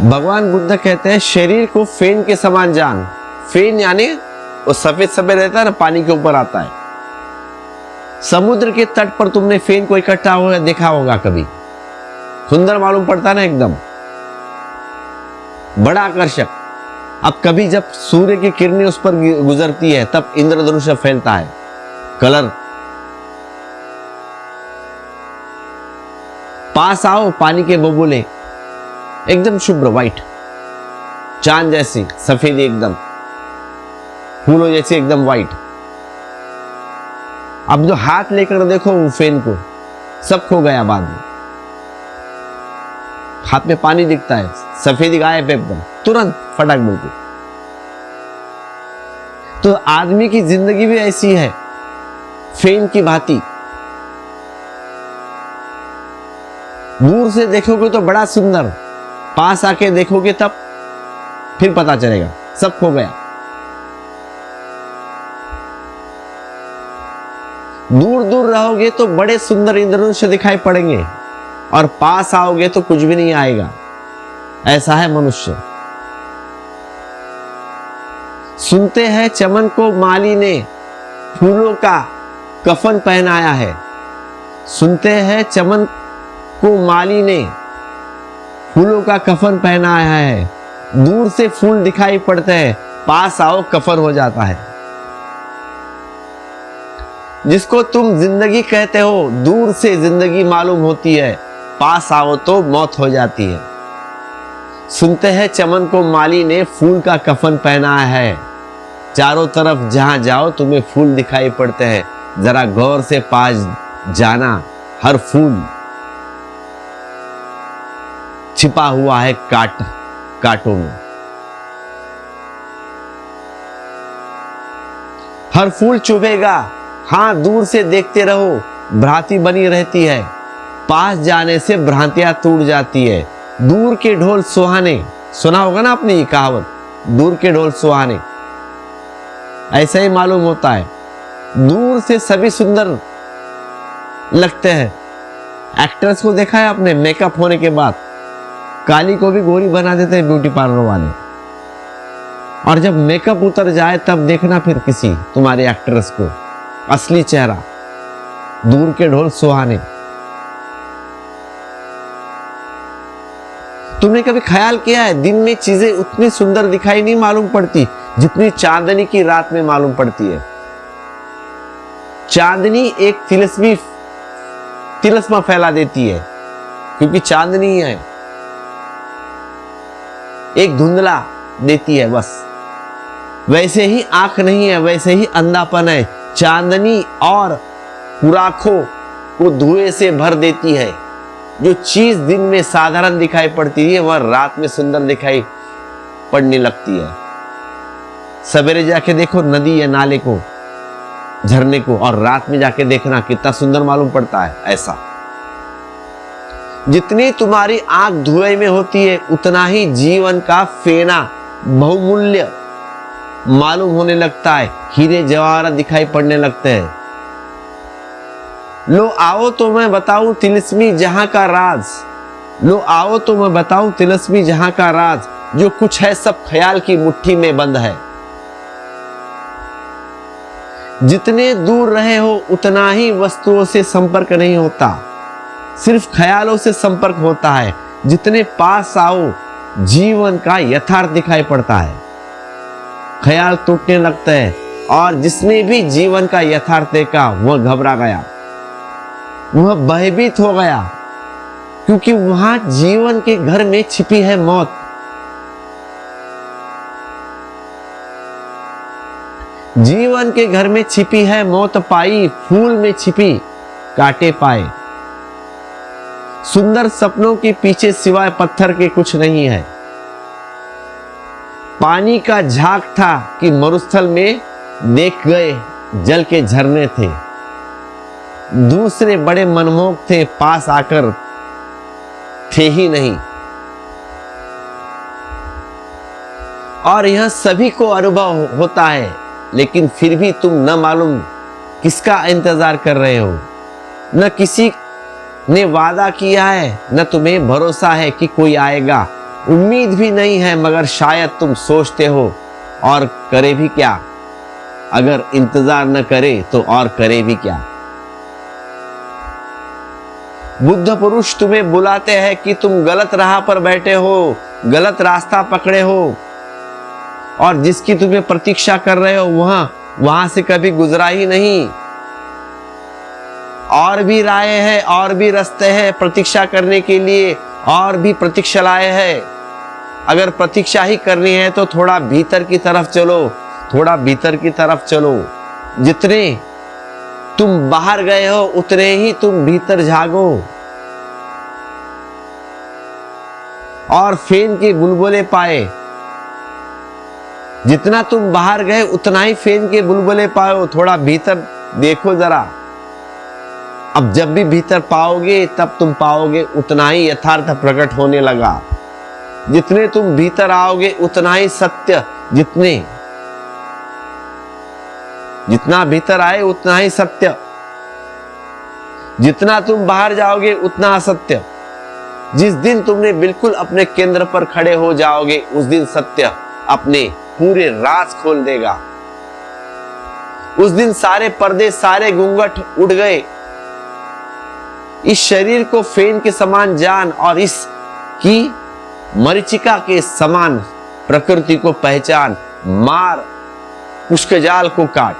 भगवान बुद्ध कहते हैं शरीर को फेन के समान जान। फेन यानी वो सफेद सफेद रहता है ना, पानी के ऊपर आता है। समुद्र के तट पर तुमने फेन को इकट्ठा हुआ देखा होगा कभी, सुंदर मालूम पड़ता है ना, एकदम बड़ा आकर्षक। अब कभी जब सूर्य की किरणें उस पर गुजरती है तब इंद्रधनुष फैलता है, कलर। पास आओ, पानी के बबूले एकदम शुभ्र व्हाइट, चांद जैसी सफेद, एकदम फूलों जैसी एकदम व्हाइट। अब जो हाथ लेकर देखो वो फेन को, सब खो गया बाद में। हाथ में पानी दिखता है, सफेदी गायब एकदम, तुरंत फटाक बिल्कुल। तो आदमी की जिंदगी भी ऐसी है, फेन की भांति। दूर से देखोगे तो बड़ा सुंदर, पास आके देखोगे तब फिर पता चलेगा सब खो गया। दूर दूर रहोगे तो बड़े सुंदर इंद्रधनुष दिखाई पड़ेंगे और पास आओगे तो कुछ भी नहीं आएगा। ऐसा है मनुष्य। सुनते हैं चमन को माली ने फूलों का कफन पहनाया है। सुनते हैं चमन को माली ने फूलों का कफन पहनाया है। दूर से फूल दिखाई पड़ते हैं, पास आओ कफन हो जाता है। जिसको तुम जिंदगी कहते हो, दूर से जिंदगी मालूम होती है, पास आओ तो मौत हो जाती है। सुनते हैं चमन को माली ने फूल का कफन पहनाया है। चारों तरफ जहां जाओ तुम्हें फूल दिखाई पड़ते हैं, जरा गौर से पास जाना, हर फूल छिपा हुआ है कांटों में। हर फूल चुभेगा, हाँ दूर से देखते रहो, भ्रांति बनी रहती है, पास जाने से भ्रांतियां टूट जाती है। दूर के ढोल सुहाने, सुना होगा ना आपने ये कहावत, दूर के ढोल सुहाने। ऐसा ही मालूम होता है, दूर से सभी सुंदर लगते हैं। एक्ट्रेस को देखा है आपने, मेकअप होने के बाद काली को भी गोरी बना देते हैं ब्यूटी पार्लर वाले, और जब मेकअप उतर जाए तब देखना फिर किसी तुम्हारी एक्ट्रेस को असली चेहरा। दूर के ढोल सुहाने। तुमने कभी ख्याल किया है, दिन में चीजें उतनी सुंदर दिखाई नहीं मालूम पड़ती जितनी चांदनी की रात में मालूम पड़ती है। चांदनी एक तिलस्मा फैला देती है, क्योंकि चांदनी है, एक धुंधला देती है बस। वैसे ही आंख नहीं है, वैसे ही अंधापन है। चांदनी और पुराखों को धुएं से भर देती है। जो चीज दिन में साधारण दिखाई पड़ती है वह रात में सुंदर दिखाई पड़ने लगती है। सवेरे जाके देखो नदी या नाले को, झरने को, और रात में जाके देखना कितना सुंदर मालूम पड़ता है। ऐसा जितनी तुम्हारी आंख धुएं में होती है उतना ही जीवन का फेना बहुमूल्य मालूम होने लगता है। हीरे जवाहरात दिखाई पड़ने लगते हैं। लो आओ तो मैं बताऊं तिलिस्मी जहां का राज। लो आओ तो मैं बताऊं तिलिस्मी जहां का राज। जो कुछ है सब ख्याल की मुट्ठी में बंद है। जितने दूर रहे हो उतना ही वस्तुओं से संपर्क नहीं होता, सिर्फ ख्यालों से संपर्क होता है। जितने पास आओ जीवन का यथार्थ दिखाई पड़ता है। ख्याल टूटने लगते हैं, और जिसने भी जीवन का यथार्थ देखा वह घबरा गया, वह भयभीत हो गया, क्योंकि वहां जीवन के घर में छिपी है मौत। जीवन के घर में छिपी है मौत पाई, फूल में छिपी कांटे पाए। सुंदर सपनों के पीछे सिवाय पत्थर के कुछ नहीं है। पानी का झाग था कि मरुस्थल में देख गए जल के झरने थे। दूसरे बड़े मनमोहक थे, पास आकर थे ही नहीं। और यह सभी को अनुभव होता है, लेकिन फिर भी तुम न मालूम किसका इंतजार कर रहे हो। न किसी ने वादा किया है, न तुम्हें भरोसा है कि कोई आएगा। उम्मीद भी नहीं है, मगर शायद तुम सोचते हो और करे भी क्या। अगर इंतजार न करे तो और करे भी क्या। बुद्ध पुरुष तुम्हें बुलाते हैं कि तुम गलत राह पर बैठे हो, गलत रास्ता पकड़े हो, और जिसकी तुम्हें प्रतीक्षा कर रहे हो वहां से कभी गुजरा ही नहीं। और भी राहें हैं, और भी रास्ते हैं प्रतीक्षा करने के लिए, और भी प्रतीक्षालय है। अगर प्रतीक्षा ही करनी है तो थोड़ा भीतर की तरफ चलो, थोड़ा भीतर की तरफ चलो। जितने तुम बाहर गए हो उतने ही तुम भीतर झागो। और फेन के बुलबुले पाए। जितना तुम बाहर गए उतना ही फेन के बुलबुले पाओ। थोड़ा भीतर देखो जरा। अब जब भी भीतर पाओगे तब तुम पाओगे उतना ही यथार्थ प्रकट होने लगा। जितने तुम भीतर आओगे उतना ही सत्य, जितना भीतर आए उतना ही सत्य, जितना तुम बाहर जाओगे उतना असत्य। जिस दिन तुमने बिल्कुल अपने केंद्र पर खड़े हो जाओगे उस दिन सत्य अपने पूरे राज खोल देगा। उस दिन सारे पर्दे, सारे घूंघट उड़ गए। इस शरीर को फेन के समान जान और इसकी मरीचिका के समान प्रकृति को पहचान। मार पुष्कजाल को काट।